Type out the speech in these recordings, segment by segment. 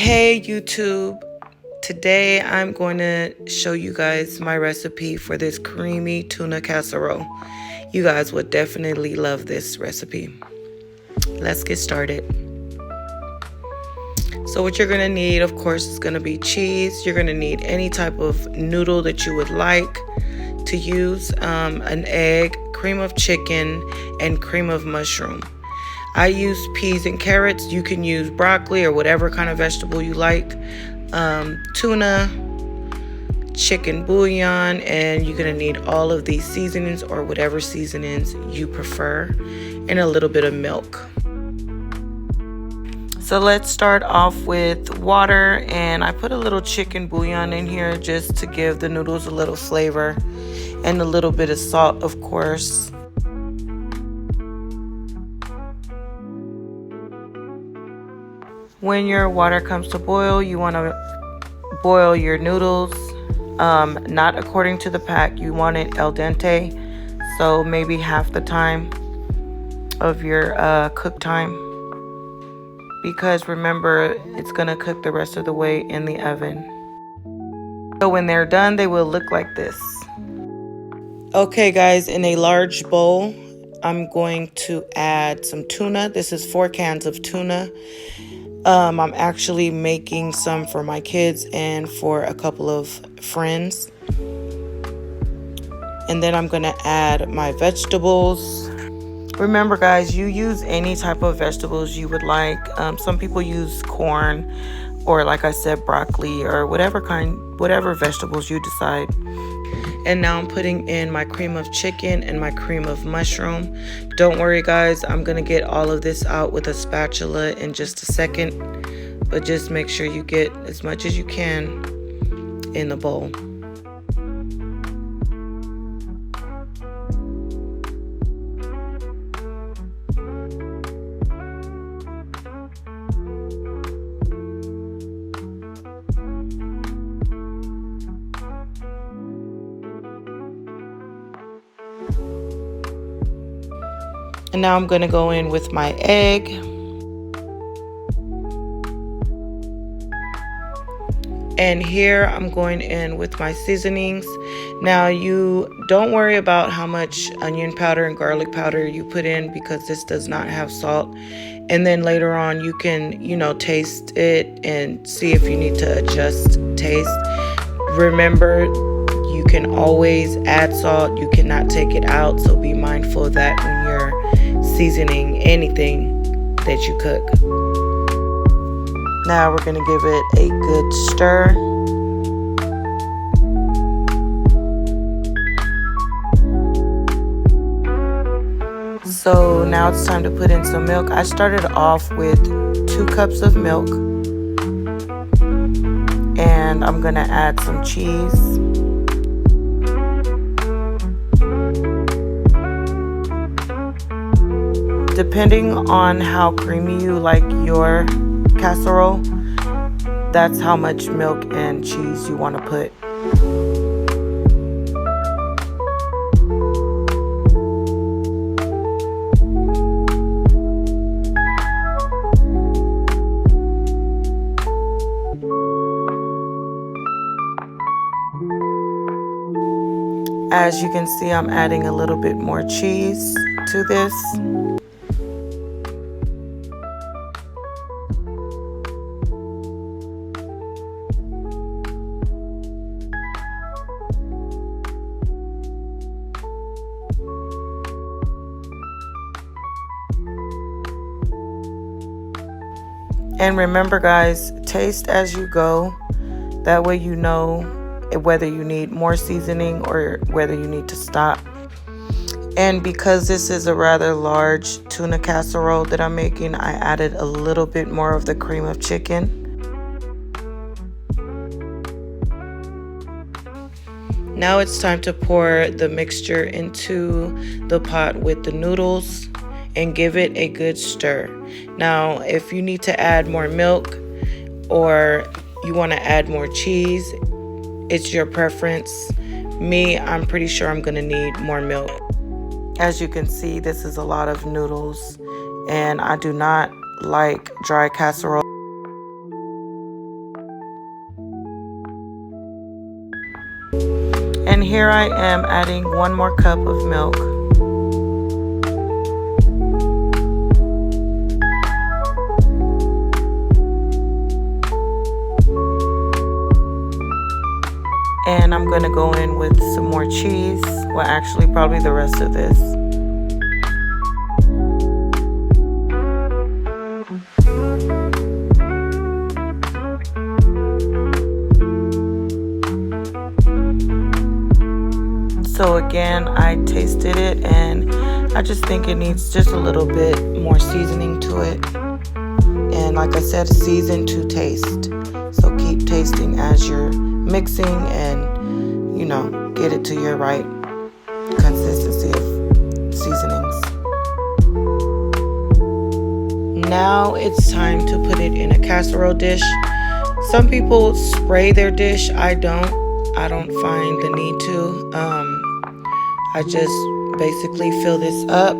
Hey YouTube, today I'm going to show you guys my recipe for this creamy tuna casserole. You guys would definitely love this recipe. Let's get started. So what you're going to need, of course, is going to be cheese. You're going to need any type of noodle that you would like to use, an egg, cream of chicken, and cream of mushroom. I use peas and carrots. You can use broccoli or whatever kind of vegetable you like. Tuna, chicken bouillon, and you're going to need all of these seasonings or whatever seasonings you prefer, and a little bit of milk. So let's start off with water, and I put a little chicken bouillon in here just to give the noodles a little flavor, and a little bit of salt, of course. When your water comes to boil, you want to boil your noodles, not according to the pack. You want it al dente, so maybe half the time of your cook time, because remember, it's going to cook the rest of the way in the oven. So when they're done, they will look like this. Okay guys, in a large bowl, I'm going to add some tuna. This is 4 cans of tuna. I'm actually making some for my kids and for a couple of friends. And then I'm going to add my vegetables. Remember guys, you use any type of vegetables you would like. Some people use corn, or like I said, broccoli, or whatever vegetables you decide. And now I'm putting in my cream of chicken and my cream of mushroom. Don't worry guys, I'm gonna get all of this out with a spatula in just a second, but just make sure you get as much as you can in the bowl. And now I'm going to go in with my egg. And here I'm going in with my seasonings. Now you don't worry about how much onion powder and garlic powder you put in, because this does not have salt. And then later on you can, taste it and see if you need to adjust taste. Remember, you can always add salt. You cannot take it out. So be mindful of that when you're seasoning anything that you cook. Now we're going to give it a good stir. So now it's time to put in some milk. I started off with 2 cups of milk. And I'm going to add some cheese. Depending on how creamy you like your casserole, that's how much milk and cheese you want to put. As you can see, I'm adding a little bit more cheese to this. And remember guys, taste as you go. That way you know whether you need more seasoning or whether you need to stop. And because this is a rather large tuna casserole that I'm making, I added a little bit more of the cream of chicken. Now it's time to pour the mixture into the pot with the noodles and give it a good stir. Now, if you need to add more milk or you want to add more cheese, it's your preference. Me, I'm pretty sure I'm going to need more milk. As you can see, this is a lot of noodles, and I do not like dry casserole. And here I am adding 1 more cup of milk. And I'm gonna go in with some more cheese. Well, actually, probably the rest of this. So again, I tasted it and I just think it needs just a little bit more seasoning to it. And like I said, season to taste. So keep tasting as you're mixing and, you know, get it to your right consistency of seasonings. Now it's time to put it in a casserole dish. Some people spray their dish. I don't find the need to. I just basically fill this up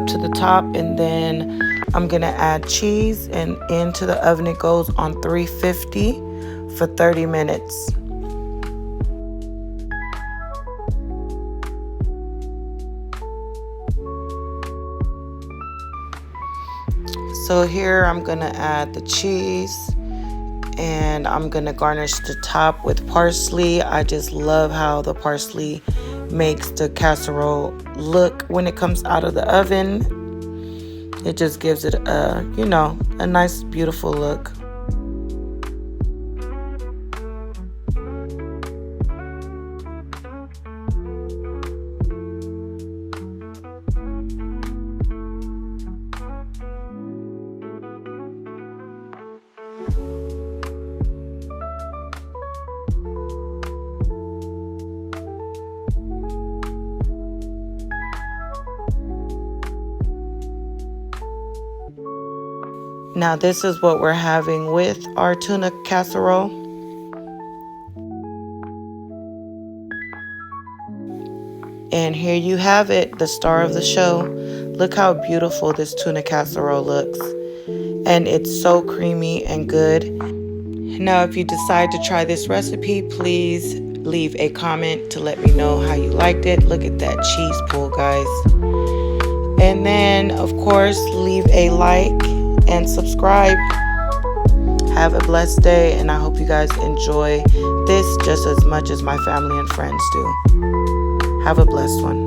to the top, and then I'm gonna add cheese, and into the oven it goes on 350 for 30 minutes. So here I'm gonna add the cheese, and I'm gonna garnish the top with parsley. I just love how the parsley makes the casserole look when it comes out of the oven. It just gives it a, you know, a nice, beautiful look. Now this is what we're having with our tuna casserole. And here you have it, the star of the show. Look how beautiful this tuna casserole looks. And it's so creamy and good. Now if you decide to try this recipe, please leave a comment to let me know how you liked it. Look at that cheese pool, guys. And then, of course, leave a like and subscribe. Have a blessed day, and I hope you guys enjoy this just as much as my family and friends do. Have a blessed one.